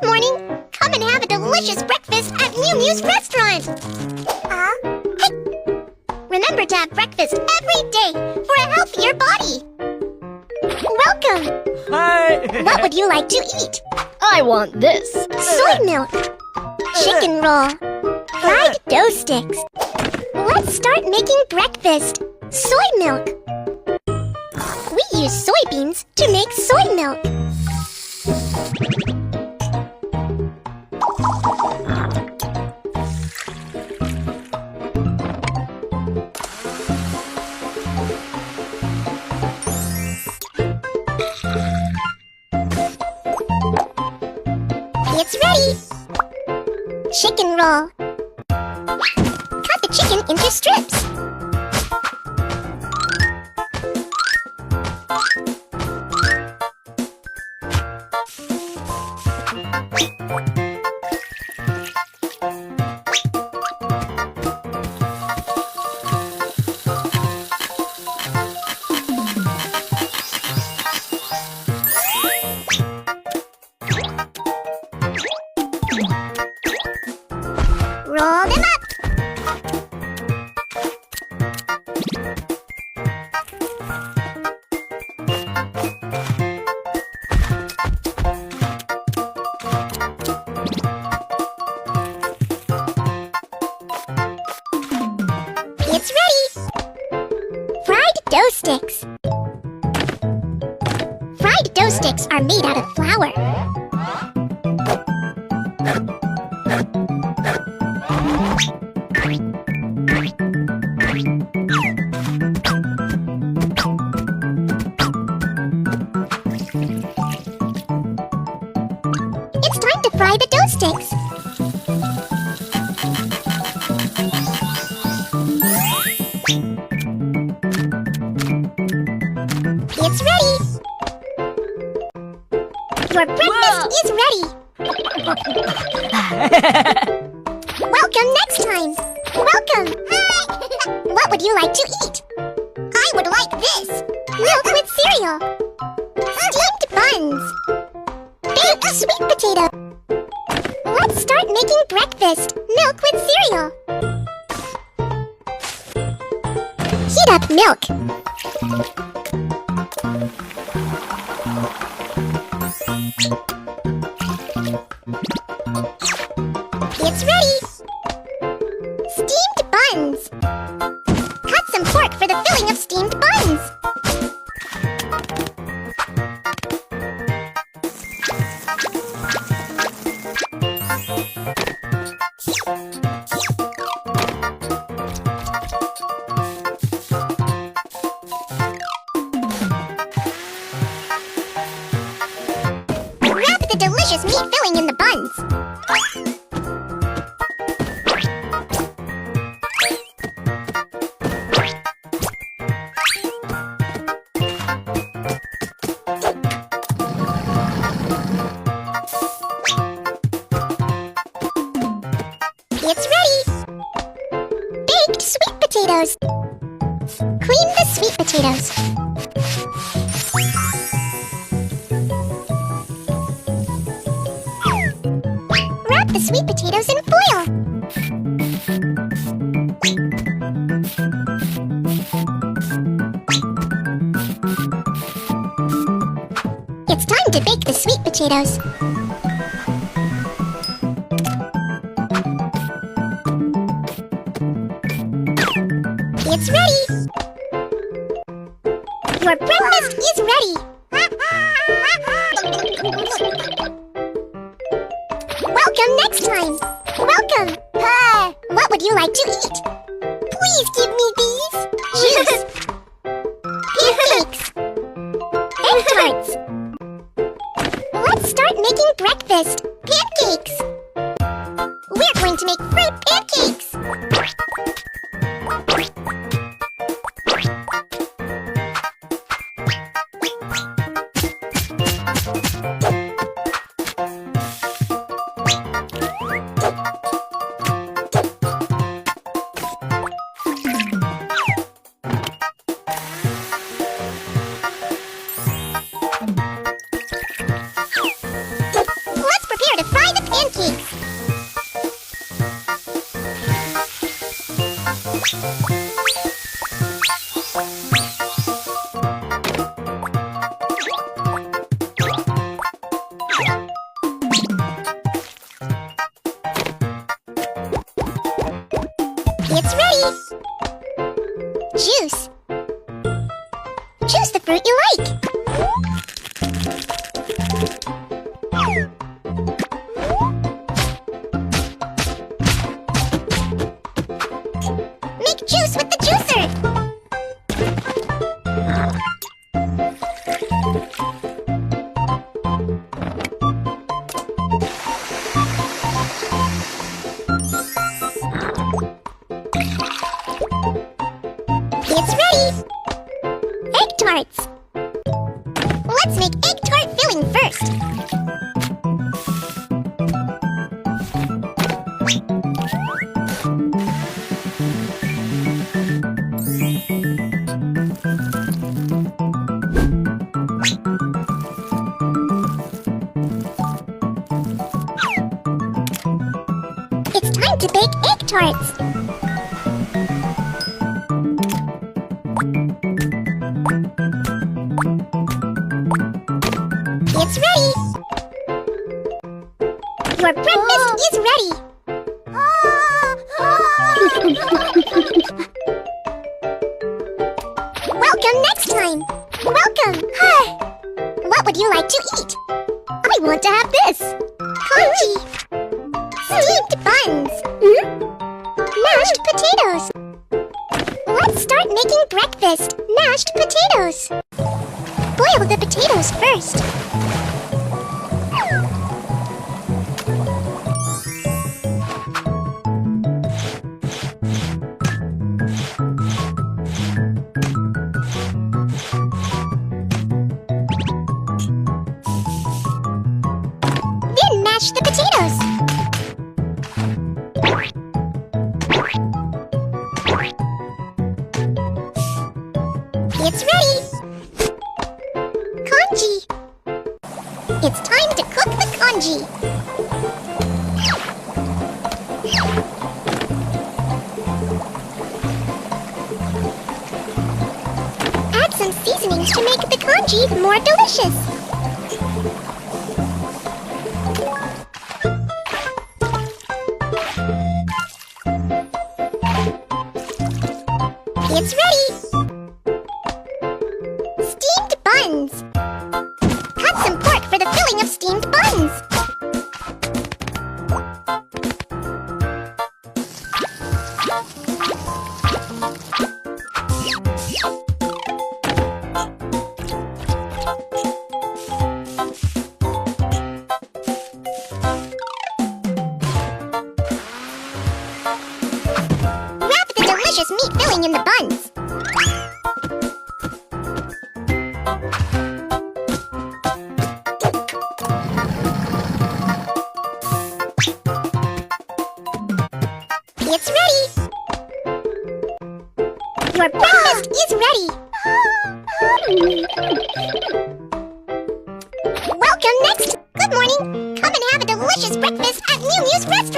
Good morning. Come and have a delicious breakfast at Mew Mew's restaurant. Hey. Remember to have breakfast every day for a healthier body. Welcome. Hi. What would you like to eat? I want this. Soy milk, chicken roll, fried dough sticks. Let's start making breakfast. Soy milk. We use soybeans to make soy milk. It's ready. Chicken roll. Cut the chicken into strips. Roll them up. It's ready. Fried dough sticks. Fried dough sticks are made out of flour. It's time to fry the dough sticks. It's ready. Your breakfast is ready. Welcome next time. Welcome. What would you like to eat? I would like this. Milk with cereal. Steamed buns. Baked sweet potato. Let's start making breakfast. Milk with cereal. Heat up milk. It's ready. Steamed buns. Cut some pork for the filling of steamed buns. Wrap the delicious meat filling in the buns. It's ready. Baked sweet potatoes. Clean the sweet potatoes. Wrap the sweet potatoes in foil. It's time to bake the sweet potatoes. It's ready. Your breakfast is ready. Welcome next time. Welcome. What would you like to eat? Please give me these. Juice. Pancakes. Egg tarts. Let's start making breakfast. Pancakes. We're going to make fruit pancakes. Let's prepare to fry It's ready! Juice. Choose the fruit you like. Make juice with the juicer. It's ready! Egg tarts! Let's make egg tart filling first. It's time to bake egg tarts. It's ready! Your breakfast is ready! Welcome next time! Welcome! What would you like to eat? I want to have this! Congee! Steamed buns! Mashed potatoes! Let's start making breakfast! Mashed potatoes! Boil the potatoes first. Then mash the potatoes. It's ready. Congee. It's time to cook the congee. Add some seasonings to make the congee more delicious. It's ready. Steamed buns. Cut some pork for the filling of steamed buns. Wrap the delicious meat filling in the buns. It's ready! Your breakfast is ready! Welcome next! Good morning! Come and have a delicious breakfast at Mew Mew's restaurant!